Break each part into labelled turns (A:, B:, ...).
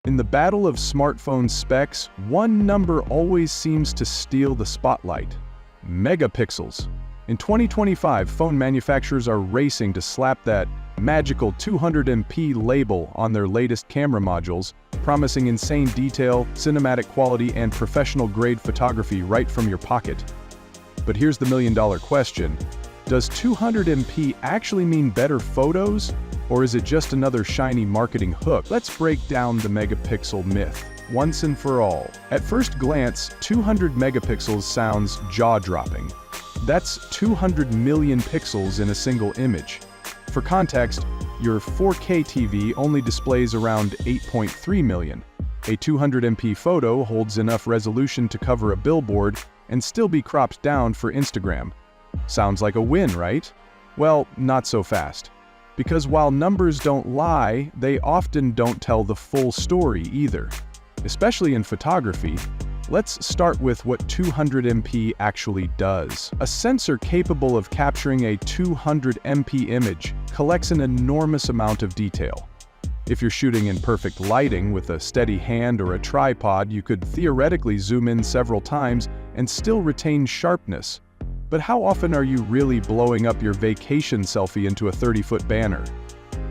A: In the battle of smartphone specs, one number always seems to steal the spotlight: megapixels. In 2025, phone manufacturers are racing to slap that magical 200MP label on their latest camera modules, promising insane detail, cinematic quality, and professional-grade photography right from your pocket. But here's the million-dollar question: does 200MP actually mean better photos? Or is it just another shiny marketing hook? Let's break down the megapixel myth once and for all. At first glance, 200 megapixels sounds jaw-dropping. That's 200 million pixels in a single image. For context, your 4K TV only displays around 8.3 million. A 200MP photo holds enough resolution to cover a billboard and still be cropped down for Instagram. Sounds like a win, right? Well, not so fast. Because while numbers don't lie, they often don't tell the full story either. Especially in photography, let's start with what 200MP actually does. A sensor capable of capturing a 200MP image collects an enormous amount of detail. If you're shooting in perfect lighting with a steady hand or a tripod, you could theoretically zoom in several times and still retain sharpness. But how often are you really blowing up your vacation selfie into a 30-foot banner?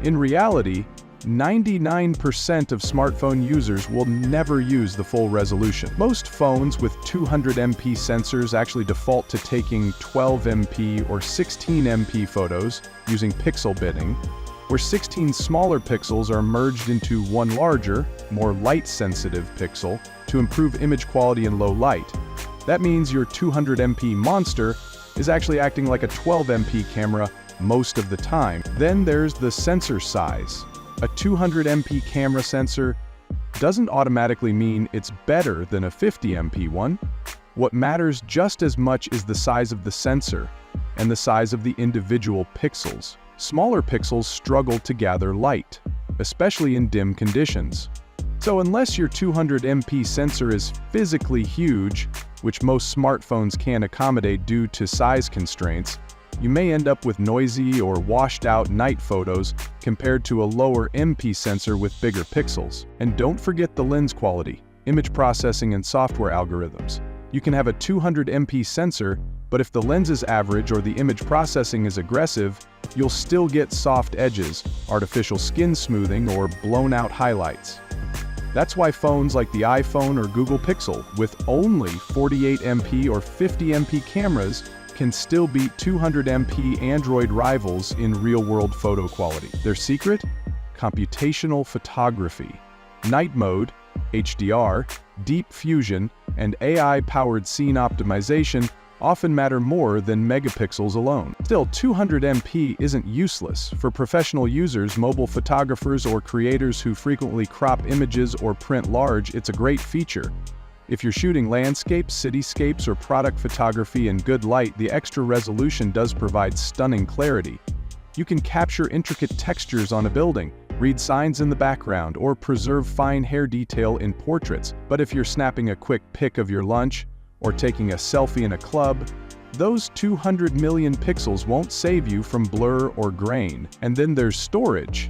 A: In reality, 99% of smartphone users will never use the full resolution. Most phones with 200MP sensors actually default to taking 12MP or 16MP photos using pixel binning, where 16 smaller pixels are merged into one larger, more light-sensitive pixel to improve image quality in low light. That means your 200MP monster is actually acting like a 12MP camera most of the time. Then there's the sensor size. A 200MP camera sensor doesn't automatically mean it's better than a 50MP one. What matters just as much is the size of the sensor and the size of the individual pixels. Smaller pixels struggle to gather light, especially in dim conditions. So unless your 200MP sensor is physically huge, which most smartphones can't accommodate due to size constraints, you may end up with noisy or washed-out night photos compared to a lower MP sensor with bigger pixels. And don't forget the lens quality, image processing, and software algorithms. You can have a 200MP sensor, but if the lens is average or the image processing is aggressive, you'll still get soft edges, artificial skin smoothing, or blown-out highlights. That's why phones like the iPhone or Google Pixel, with only 48MP or 50MP cameras, can still beat 200MP Android rivals in real-world photo quality. Their secret? Computational photography. Night mode, HDR, deep fusion, and AI-powered scene optimization often matter more than megapixels alone. Still, 200MP isn't useless. For professional users, mobile photographers, or creators who frequently crop images or print large, it's a great feature. If you're shooting landscapes, cityscapes, or product photography in good light, the extra resolution does provide stunning clarity. You can capture intricate textures on a building, read signs in the background, or preserve fine hair detail in portraits. But if you're snapping a quick pic of your lunch, or taking a selfie in a club, those 200 million pixels won't save you from blur or grain. And then there's storage.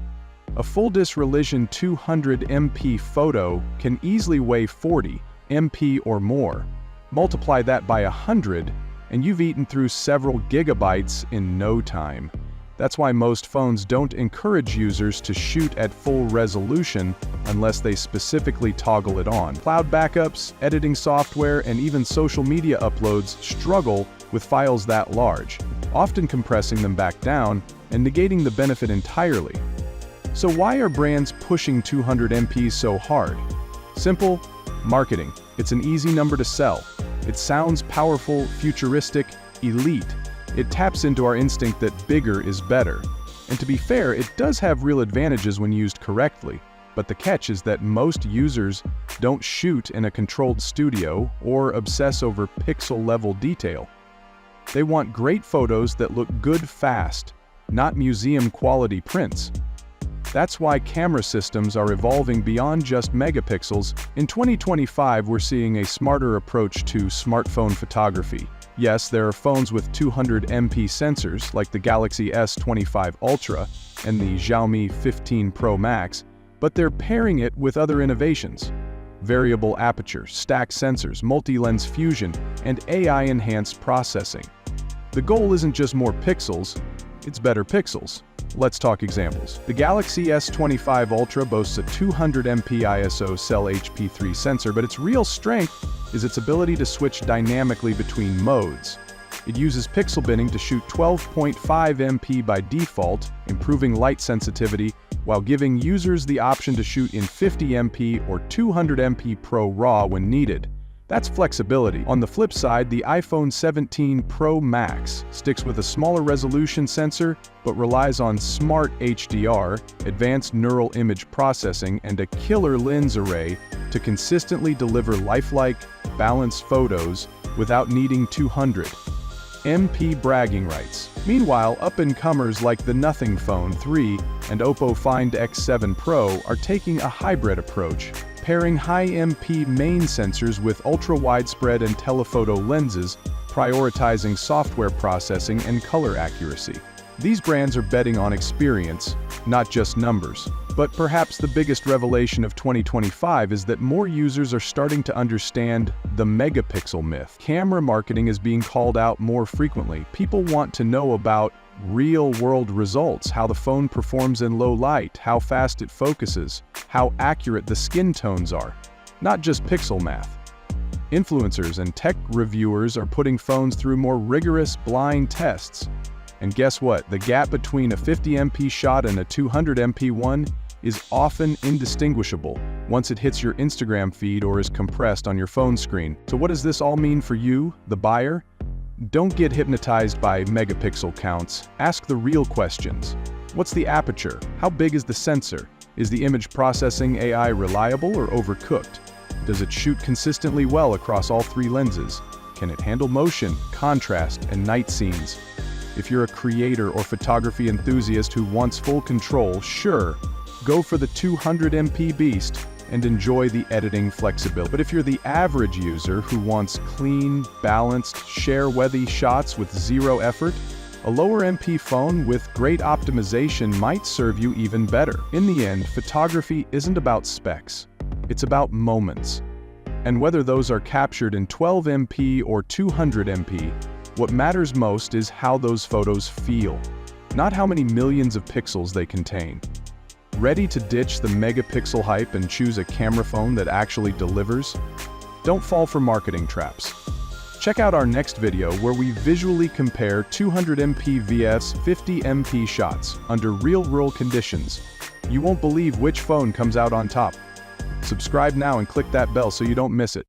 A: A full resolution 200MP photo can easily weigh 40MP or more. Multiply that by 100, and you've eaten through several gigabytes in no time. That's why most phones don't encourage users to shoot at full resolution unless they specifically toggle it on. Cloud backups, editing software, and even social media uploads struggle with files that large, often compressing them back down and negating the benefit entirely. So why are brands pushing 200MP so hard? Simple: marketing. It's an easy number to sell. It sounds powerful, futuristic, elite. It taps into our instinct that bigger is better. And to be fair, it does have real advantages when used correctly. But the catch is that most users don't shoot in a controlled studio or obsess over pixel-level detail. They want great photos that look good fast, not museum-quality prints. That's why camera systems are evolving beyond just megapixels. In 2025, we're seeing a smarter approach to smartphone photography. Yes, there are phones with 200MP sensors like the Galaxy S25 Ultra and the Xiaomi 15 Pro Max, but they're pairing it with other innovations. Variable aperture, stacked sensors, multi-lens fusion, and AI-enhanced processing. The goal isn't just more pixels, it's better pixels. Let's talk examples. The Galaxy S25 Ultra boasts a 200 MP ISO cell HP3 sensor, but its real strength is its ability to switch dynamically between modes. It uses pixel binning to shoot 12.5 MP by default, improving light sensitivity, while giving users the option to shoot in 50 MP or 200 MP Pro RAW when needed. That's flexibility. On the flip side, the iPhone 17 Pro Max sticks with a smaller resolution sensor, but relies on smart HDR, advanced neural image processing, and a killer lens array to consistently deliver lifelike, balanced photos without needing 200 MP bragging rights. Meanwhile, up-and-comers like the Nothing Phone 3 and Oppo Find X7 Pro are taking a hybrid approach, pairing high-MP main sensors with ultra-widespread and telephoto lenses, prioritizing software processing and color accuracy. These brands are betting on experience, not just numbers. But perhaps the biggest revelation of 2025 is that more users are starting to understand the megapixel myth. Camera marketing is being called out more frequently. People want to know about real-world results, how the phone performs in low light, how fast it focuses, how accurate the skin tones are, not just pixel math. Influencers and tech reviewers are putting phones through more rigorous blind tests. And guess what? The gap between a 50 MP shot and a 200 MP one is often indistinguishable once it hits your Instagram feed or is compressed on your phone screen. So what does this all mean for you, the buyer? Don't get hypnotized by megapixel counts. Ask the real questions. What's the aperture? How big is the sensor? Is the image processing AI reliable or overcooked? Does it shoot consistently well across all three lenses? Can it handle motion, contrast, and night scenes? If you're a creator or photography enthusiast who wants full control, sure, go for the 200 MP beast and enjoy the editing flexibility. But if you're the average user who wants clean, balanced, share-worthy shots with zero effort, a lower MP phone with great optimization might serve you even better. In the end, photography isn't about specs. It's about moments. And whether those are captured in 12 MP or 200 MP, what matters most is how those photos feel, not how many millions of pixels they contain. Ready to ditch the megapixel hype and choose a camera phone that actually delivers? Don't fall for marketing traps. Check out our next video where we visually compare 200 MP vs 50 MP shots under real-world conditions. You won't believe which phone comes out on top. Subscribe now and click that bell so you don't miss it.